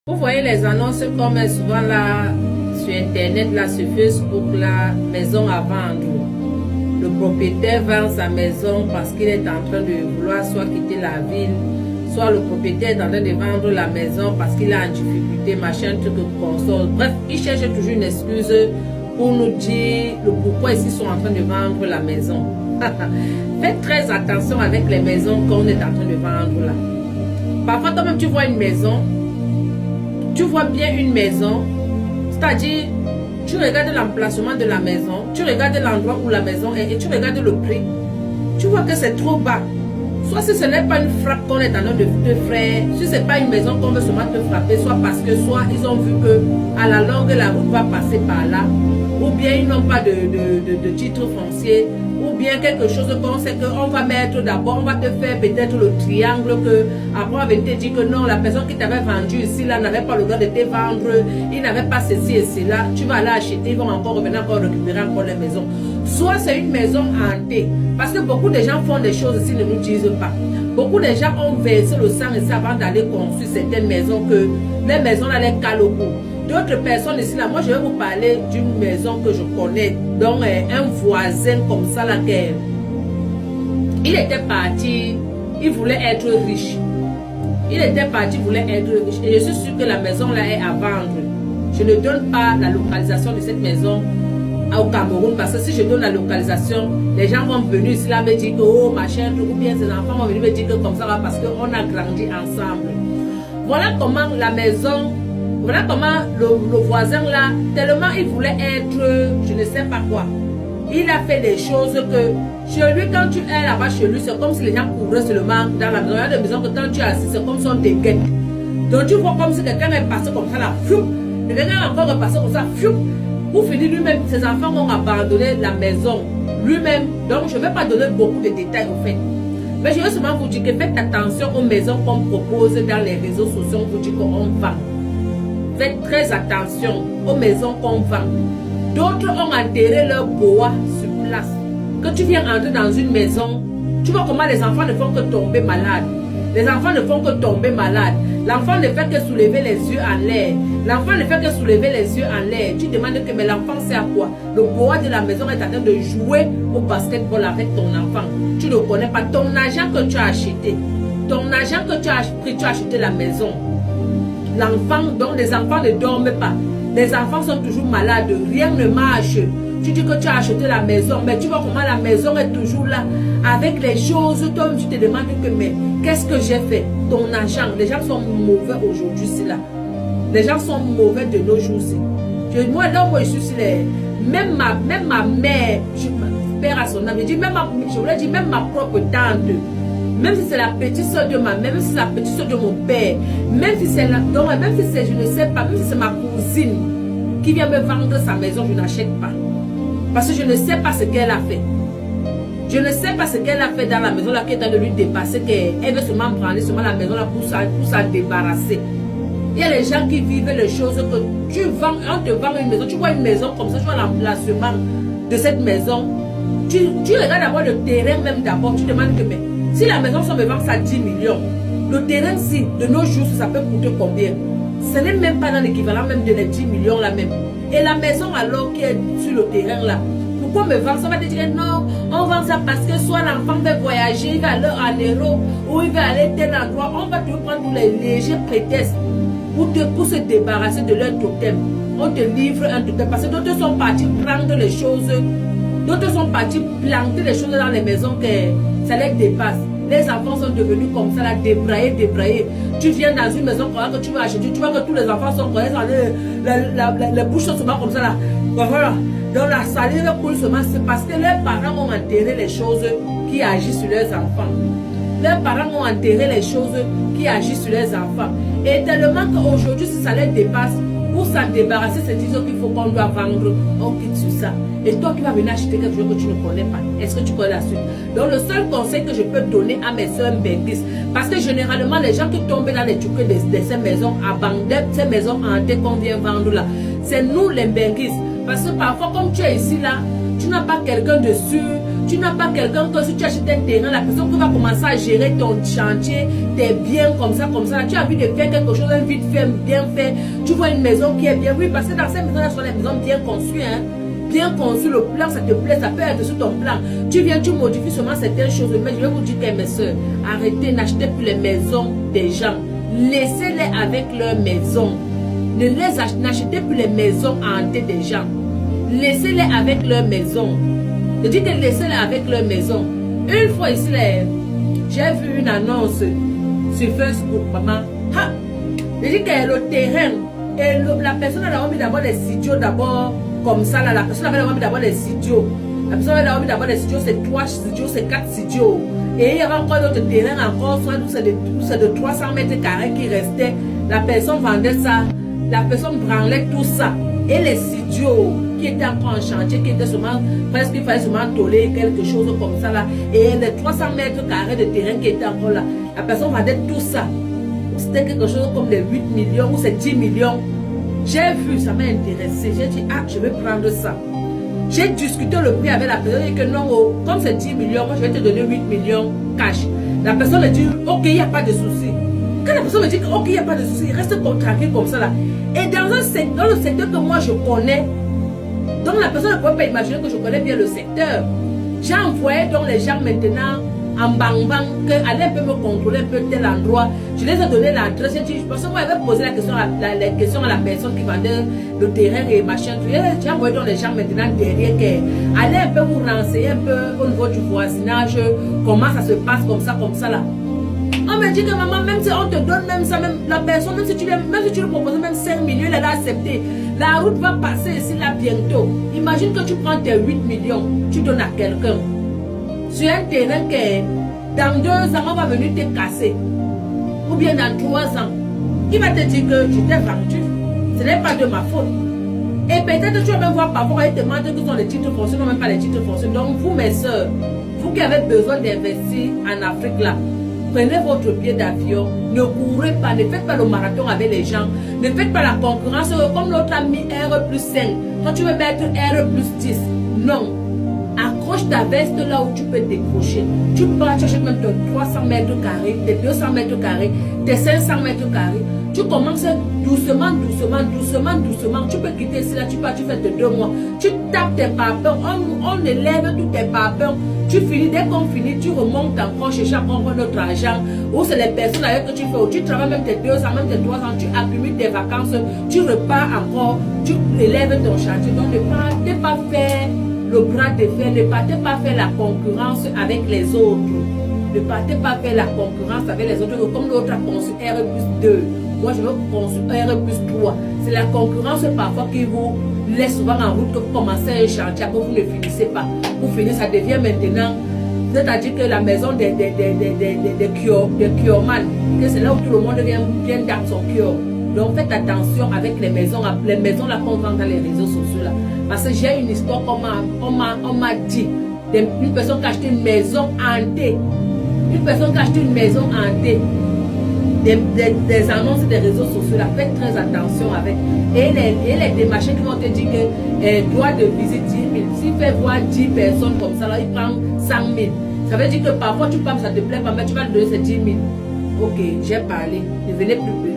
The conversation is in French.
Vous voyez les annonces comme souvent là sur internet, là sur Facebook, là, maison à vendre. Le propriétaire vend sa maison parce qu'il est en train de vouloir soit quitter la ville, soit le propriétaire est en train de vendre la maison parce qu'il a en difficulté, machin, truc console. Bref, il cherche toujours une excuse pour nous dire le pourquoi ils sont en train de vendre la maison. Faites très attention avec les maisons qu'on est en train de vendre là. Parfois, toi-même, tu vois une maison. Tu vois bien une maison, c'est-à-dire, tu regardes l'emplacement de la maison, tu regardes l'endroit où la maison est et tu regardes le prix. Tu vois que c'est trop bas. Soit si ce n'est pas une frappe qu'on est en train de faire, si ce n'est pas une maison qu'on veut seulement te frapper, soit parce que soit ils ont vu que à la longue la route va passer par là, ou bien ils n'ont pas de titre foncier, ou bien quelque chose qu'on sait qu'on va mettre d'abord, on va te faire peut-être le triangle que après on va te dire que non, la personne qui t'avait vendu ici là n'avait pas le droit de te vendre, il n'avait pas ceci et cela, tu vas aller acheter, ils vont encore revenir encore récupérer encore les maisons. Soit c'est une maison hantée, parce que beaucoup de gens font des choses ici, ne nous disent pas. Beaucoup de gens ont versé le sang ici avant d'aller construire certaines maisons que les maisons là les calent au bout. D'autres personnes ici là, moi je vais vous parler d'une maison que je connais, donc un voisin comme ça là, il était parti, il voulait être riche. Il était parti, il voulait être riche. Et je suis sûre que la maison là est à vendre. Je ne donne pas la localisation de cette maison au Cameroun, parce que si je donne la localisation, les gens vont venir ici là me dire que oh machin, ou bien ces enfants vont venir me dire que comme ça là, parce qu'on a grandi ensemble. Voilà comment la maison, voilà comment le voisin là, tellement il voulait être, je ne sais pas quoi. Il a fait des choses que chez lui, quand tu es là-bas chez lui, c'est comme si les gens couraient seulement dans la maison. Il y a des maisons que quand tu es assis, c'est comme si on te guette. Donc tu vois comme si quelqu'un est passé comme ça là, fou, et quelqu'un est encore passé comme ça, fou. Pour finir, lui-même, ses enfants ont abandonné la maison. Lui-même, donc je ne vais pas donner beaucoup de détails au fait. Mais je veux seulement vous dire que faites attention aux maisons qu'on propose dans les réseaux sociaux, on vous dit qu'on vend. Faites très attention aux maisons qu'on vend. D'autres ont enterré leur bois sur place. Quand tu viens entrer dans une maison, tu vois comment les enfants ne font que tomber malades. Les enfants ne font que tomber malades. L'enfant ne fait que soulever les yeux en l'air. L'enfant ne fait que soulever les yeux en l'air. Tu demandes que mais l'enfant sait à quoi? Le bois de la maison est en train de jouer au basketball avec ton enfant. Tu ne connais pas ton argent que tu as acheté. Ton argent que tu as pris, tu as acheté la maison. L'enfant, donc les enfants ne dorment pas. Les enfants sont toujours malades. Rien ne marche. Tu dis que tu as acheté la maison, mais tu vois comment la maison est toujours là. Avec les choses, toi tu te demandes que mais qu'est-ce que j'ai fait? Ton argent, les gens sont mauvais aujourd'hui, c'est là. Les gens sont mauvais de nos jours-ci. Moi, là, moi, je suis ici, même ma mère, père à son âme, je voulais dire même ma propre tante, même si c'est la petite soeur de ma mère, même si c'est la petite soeur de mon père, même si c'est même si c'est, je ne sais pas, même si c'est ma cousine qui vient me vendre sa maison, je n'achète pas. Parce que je ne sais pas ce qu'elle a fait. Je ne sais pas ce qu'elle a fait dans la maison là qui est en train de lui dépasser, qu'elle veut seulement prendre seulement la maison là pour s'en débarrasser. Il y a les gens qui vivent les choses que tu vends, on te vend une maison, tu vois une maison comme ça, tu vois l'emplacement de cette maison. Tu regardes d'abord le terrain même d'abord, tu demandes que mais si la maison se me vend ça 10 millions, le terrain si de nos jours ça peut coûter combien? Ce n'est même pas dans l'équivalent même de les 10 millions là même. Et la maison alors qui est sur le terrain là, pourquoi me vendre ça? On va te dire non, on vend ça parce que soit l'enfant veut voyager, il va aller en Europe ou il va aller tel endroit. On va te prendre tous les légers prétextes pour se débarrasser de leur totem. On te livre un totem parce que d'autres sont partis prendre les choses, d'autres sont partis planter les choses dans les maisons que ça les dépasse. Les enfants sont devenus comme ça, là, débraillés. Tu viens dans une maison que tu vas acheter, tu vois que tous les enfants sont comme ça, les bouches sont souvent comme ça, là. Voilà. Donc la salive coule seulement, c'est parce que leurs parents ont enterré les choses qui agissent sur leurs enfants. Leurs parents ont enterré les choses qui agissent sur leurs enfants. Et tellement qu'aujourd'hui, si ça les dépasse, pour s'en débarrasser, c'est disons qu'il faut qu'on doit vendre, on quitte sur ça. Et toi qui vas venir acheter quelque chose que tu ne connais pas, est-ce que tu connais la suite? Donc le seul conseil que je peux donner à mes soeurs Mbenguis, parce que généralement les gens qui tombent dans les trucs de ces maisons abandonnées, ces maisons hantées qu'on vient vendre là, c'est nous les Mbenguis. Parce que parfois comme tu es ici là, Tu n'as pas quelqu'un dessus. Tu n'as pas quelqu'un que si tu achètes un terrain, la personne qui va commencer à gérer ton chantier, tes biens comme ça. Tu as envie de faire quelque chose, un vite fait, bien fait. Tu vois une maison qui est bien. Oui, parce que dans ces maisons-là, ce sont des maisons bien conçues. Hein. Bien conçu, le plan, ça te plaît, ça peut être sur ton plan. Tu viens, tu modifies seulement certaines choses. Mais je vais vous dire que mes soeurs, arrêtez, n'achetez plus les maisons des gens. Laissez-les avec leur maison. N'achetez plus les maisons hantées des gens. Laissez-les avec leur maison. Je dis que laissez-les avec leur maison. Une fois ici, j'ai vu une annonce sur Facebook, maman. Ha! Je dis que le terrain, et la personne a envie d'avoir des studios d'abord. Comme ça, là, la personne avait envie d'avoir des studios. La personne avait envie d'avoir des studios, c'est 3 studios, c'est 4 studios. Et il y avait encore d'autres terrains, encore, c'est de 300 mètres carrés qui restaient. La personne vendait ça, la personne branlait tout ça. Et les studios qui étaient encore en chantier, qui étaient seulement, presque il fallait seulement toller quelque chose comme ça là. Et les 300 mètres carrés de terrain qui étaient encore là, la personne vendait tout ça. C'était quelque chose comme les 8 millions ou c'est 10 millions. J'ai vu, ça m'a intéressé. J'ai dit, ah, je vais prendre ça. J'ai discuté le prix avec la personne et que non, oh, comme c'est 10 millions, moi je vais te donner 8 millions cash. La personne me dit, ok, il n'y a pas de souci. Quand la personne me dit, ok, il n'y a pas de souci, il reste tranquille comme ça là. Et dans le secteur que moi je connais, donc la personne ne peut pas imaginer que je connais bien le secteur. J'ai envoyé donc les gens maintenant en bang-bang, qu'elle peut me contrôler un peu tel endroit. Je les ai donné l'adresse. Parce que moi, j'avais posé la question à la personne qui vendait le terrain et machin. J'ai envoyé donc les gens maintenant derrière qu'elle allait un peu vous renseigner un peu au niveau du voisinage, comment ça se passe comme ça là. On me dit que maman, même si on te donne même ça, même la personne, même si tu lui proposes même 5 millions, elle a accepté. La route va passer ici là bientôt. Imagine que tu prends tes 8 millions, tu donnes à quelqu'un. Sur un terrain que dans 2 ans, on va venir te casser. Ou bien dans 3 ans. Il va te dire que je t'ai vendu. Ce n'est pas de ma faute. Et peut-être tu vas même voir parfois, il te demande que sont les titres fonciers, non même pas les titres fonciers. Donc vous mes soeurs, vous qui avez besoin d'investir en Afrique là, prenez votre billet d'avion, ne courez pas, ne faites pas le marathon avec les gens, ne faites pas la concurrence comme l'autre a mis R plus 5. Quand tu veux mettre R plus 10, non. Accroche ta veste là où tu peux décrocher. Tu pars, tu achètes même tes 300 mètres carrés, tes 200 mètres carrés, tes 500 mètres carrés. Tu commences doucement. Tu peux quitter ici là, tu pars, tu fais tes 2 mois. Tu tapes tes papins, on élève tous tes papins. Tu finis, dès qu'on finit, tu remontes encore chercher encore notre argent. Ou c'est les personnes avec que tu fais, ou tu travailles même tes 2 ans, même tes 3 ans, tu accumules tes vacances, tu repars encore, tu élèves ton chantier. Donc ne partez pas faire le bras de fer, ne partez pas faire la concurrence avec les autres. Ne partez pas faire la concurrence avec les autres. Comme l'autre a conçu R plus 2, moi je veux construire R plus 3. C'est la concurrence parfois qui vous laisse souvent en route que vous commencez un chantier que vous ne finissez pas. Vous finissez, ça devient maintenant, c'est-à-dire que la maison des Kioman, que c'est là où tout le monde vient dans son Kio. Donc faites attention avec les maisons là qu'on vend dans les réseaux sociaux là. Parce que j'ai une histoire qu'on m'a dit. Une personne qui a acheté une maison hantée. Une personne qui a acheté une maison hantée. Des annonces des réseaux sociaux là. Faites très attention avec. Et les démarchés qui vont te dire que droit de visite 10 000. S'il fait voir 10 personnes comme ça là, il prend 100 000. Ça veut dire que parfois tu parles, ça te plaît pas, mais tu vas lui donner ces 10 000. Ok, j'ai parlé. Ne venez plus.